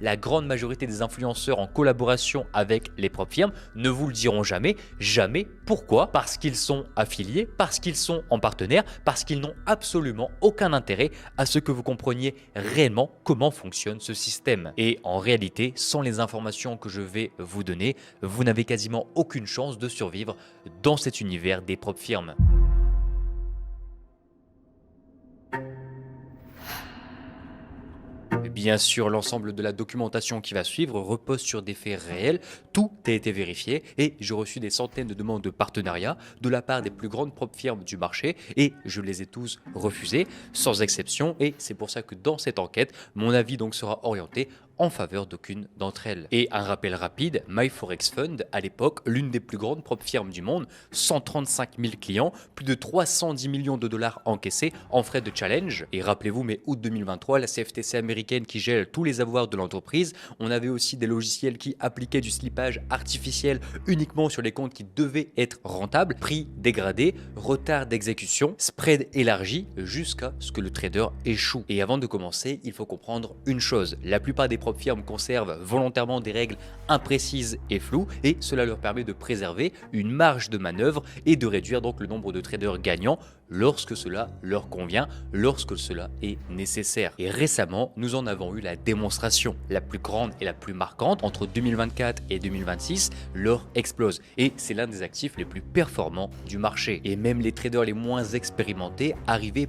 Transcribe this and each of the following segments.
La grande majorité des influenceurs en collaboration avec les propres firmes ne vous le diront jamais, jamais. Pourquoi? Parce qu'ils sont affiliés, parce qu'ils sont en partenaire, parce qu'ils n'ont absolument aucun intérêt à ce que vous compreniez réellement comment fonctionne ce système. Et en réalité, sans les informations que je vais vous donner, vous n'avez quasiment aucune chance de survivre dans cet univers des propres firmes. Bien sûr, l'ensemble de la documentation qui va suivre repose sur des faits réels, tout a été vérifié et j'ai reçu des centaines de demandes de partenariat de la part des plus grandes propres firmes du marché et je les ai tous refusées, sans exception, et c'est pour ça que dans cette enquête, mon avis donc sera orienté en faveur d'aucune d'entre elles. Et un rappel rapide, MyForex Fund, à l'époque, l'une des plus grandes propres firmes du monde, 135 000 clients, plus de 310 millions de dollars encaissés en frais de challenge. Et rappelez-vous, mais août 2023, la CFTC américaine qui gèle tous les avoirs de l'entreprise, on avait aussi des logiciels qui appliquaient du slippage artificiel uniquement sur les comptes qui devaient être rentables, prix dégradé, retard d'exécution, spread élargi, jusqu'à ce que le trader échoue. Et avant de commencer, il faut comprendre une chose, la plupart des propres firmes conservent volontairement des règles imprécises et floues et cela leur permet de préserver une marge de manœuvre et de réduire donc le nombre de traders gagnants lorsque cela leur convient, lorsque cela est nécessaire. Et récemment, nous en avons eu la démonstration. La plus grande et la plus marquante, entre 2024 et 2026, l'or explose. Et c'est l'un des actifs les plus performants du marché. Et même les traders les moins expérimentés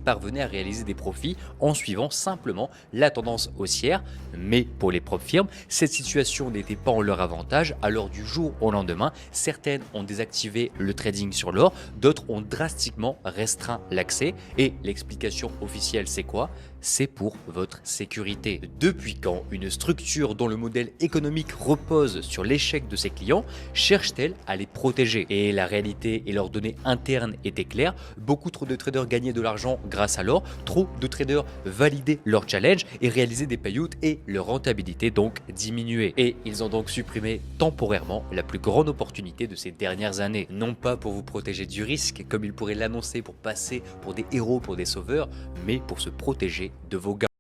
parvenaient à réaliser des profits en suivant simplement la tendance haussière. Mais pour les propres firmes, cette situation n'était pas en leur avantage. Alors du jour au lendemain, certaines ont désactivé le trading sur l'or, d'autres ont drastiquement restreint l'accès. Et l'explication officielle, c'est quoi? C'est pour votre sécurité. Depuis quand une structure dont le modèle économique repose sur l'échec de ses clients cherche-t-elle à les protéger? Et la réalité et leurs données internes étaient claires, beaucoup trop de traders gagnaient de l'argent grâce à l'or, trop de traders validaient leur challenge et réalisaient des payouts et leur rentabilité donc diminuait. Et ils ont donc supprimé temporairement la plus grande opportunité de ces dernières années. Non pas pour vous protéger du risque, comme ils pourraient l'annoncer pour passer pour des héros, pour des sauveurs, mais pour se protéger de vos gains.